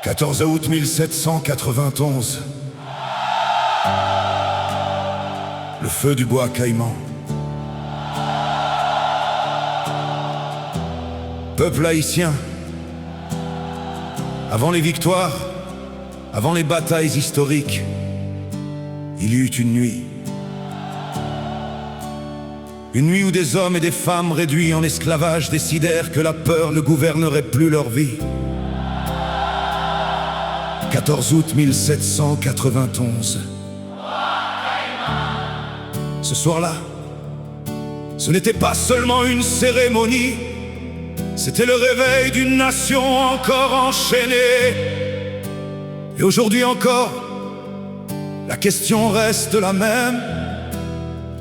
14 août 1791. Le feu du bois Caïman. Peuple haïtien, avant les victoires, avant les batailles historiques, il y eut une nuit. Une nuit où des hommes et des femmes réduits en esclavage décidèrent que la peur ne gouvernerait plus leur vie. 14 août 1791. Ce soir-là, ce n'était pas seulement une cérémonie, c'était le réveil d'une nation encore enchaînée. Et aujourd'hui encore, la question reste la même.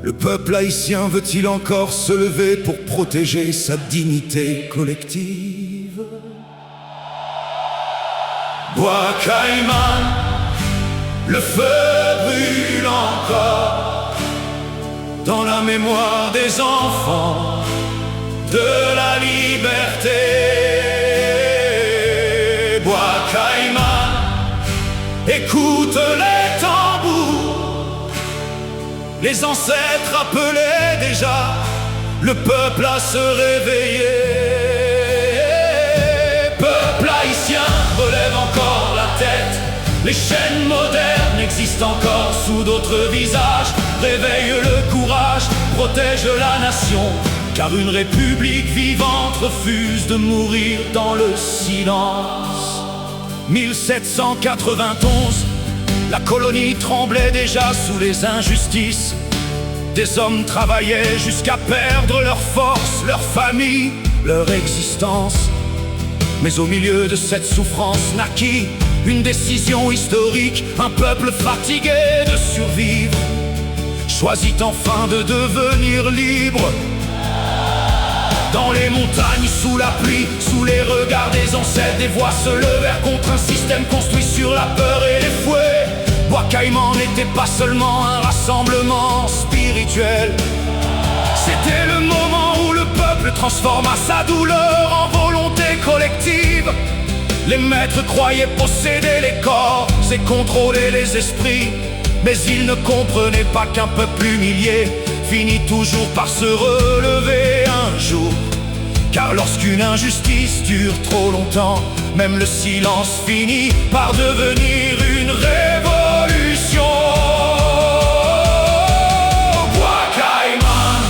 Le peuple haïtien veut-il encore se lever pour protéger sa dignité collective? Bois Caïman, le feu brûle encore dans la mémoire des enfants de la liberté. Bois Caïman, écoute les tambours. Les ancêtres appelaient déjà le peuple à se réveiller. Peuple haïtien, relève encore la tête. Les chaînes modernes existent encore sous d'autres visages. Réveille le courage, protège la nation, car une république vivante refuse de mourir dans le silence. 1791, la colonie tremblait déjà sous les injustices. Des hommes travaillaient jusqu'à perdre leur force, leur famille, leur existence. Mais au milieu de cette souffrance naquit une décision historique. Un peuple fatigué de survivre choisit enfin de devenir libre. Dans les montagnes, sous la pluie, sous les regards des ancêtres, des voix se levèrent contre un système construit sur la peur et les fouets. Bois Caïman n'était pas seulement un rassemblement spirituel, c'était le moment où le peuple transforma sa douleur en volonté collective. Les maîtres croyaient posséder les corps et contrôler les esprits, mais ils ne comprenaient pas qu'un peuple humilié finit toujours par se relever un jour. Car lorsqu'une injustice dure trop longtemps, même le silence finit par devenir une révolution. Bois Caïman,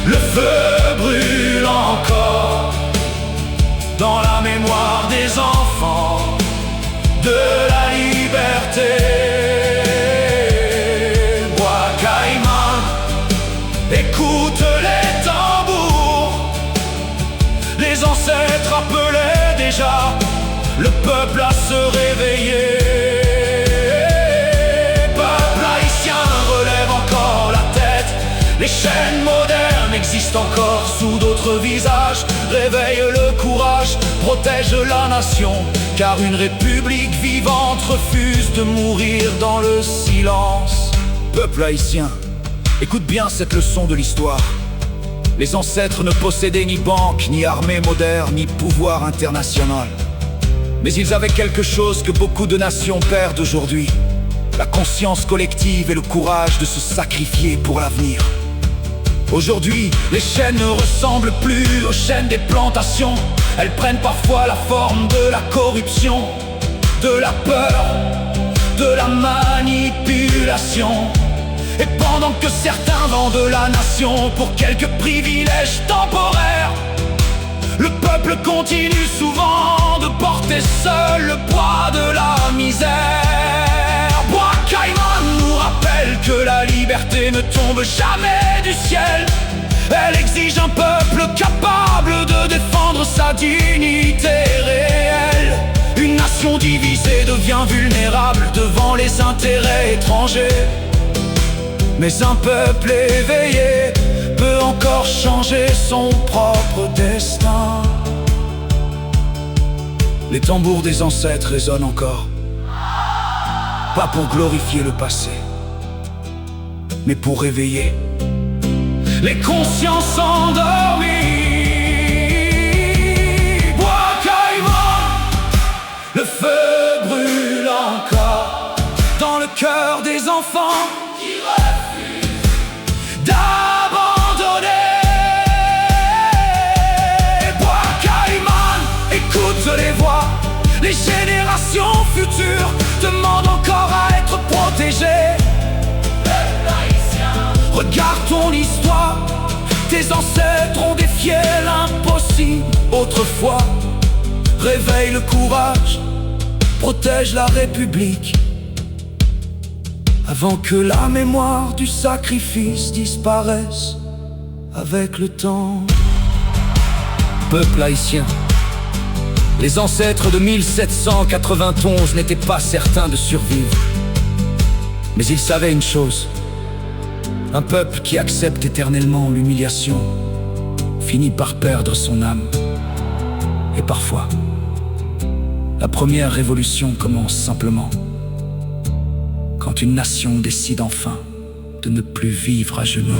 le feu brûle encore dans la mémoire des enfants de la liberté. Bois Caïman, écoute les tambours. Les ancêtres appelaient déjà le peuple à se réveiller. Peuple haïtien, relève encore la tête. Les chaînes modernes existent encore sous d'autres visages. Réveille le courage, protège la nation, car une république vivante refuse de mourir dans le silence. Peuple haïtien, écoute bien cette leçon de l'histoire. Les ancêtres ne possédaient ni banque, ni armée moderne, ni pouvoir international. Mais ils avaient quelque chose que beaucoup de nations perdent aujourd'hui: la conscience collective et le courage de se sacrifier pour l'avenir. Aujourd'hui, les chaînes ne ressemblent plus aux chaînes des plantations. Elles prennent parfois la forme de la corruption, de la peur, de la manipulation. Et pendant que certains vendent la nation pour quelques privilèges temporaires, le peuple continue souvent de porter seul le poids de la misère. Bois Caïman nous rappelle que la liberté ne tombe jamais du ciel. Elle exige un peuple capable de défendre sa dignité réelle. Une nation divisée devient vulnérable devant les intérêts étrangers. Mais un peuple éveillé peut encore changer son propre destin. Les tambours des ancêtres résonnent encore, pas pour glorifier le passé, mais pour réveiller les consciences endormies. Bois Caïman, le feu enfants qui refusent d'abandonner. Bois Caïman, écoute les voix. Les générations futures demandent encore à être protégées. Regarde ton histoire, tes ancêtres ont défié l'impossible autrefois. Réveille le courage, protège la République, avant que la mémoire du sacrifice disparaisse avec le temps. Peuple haïtien, les ancêtres de 1791 n'étaient pas certains de survivre. Mais ils savaient une chose: un peuple qui accepte éternellement l'humiliation finit par perdre son âme. Et parfois, la première révolution commence simplement quand une nation décide enfin de ne plus vivre à genoux.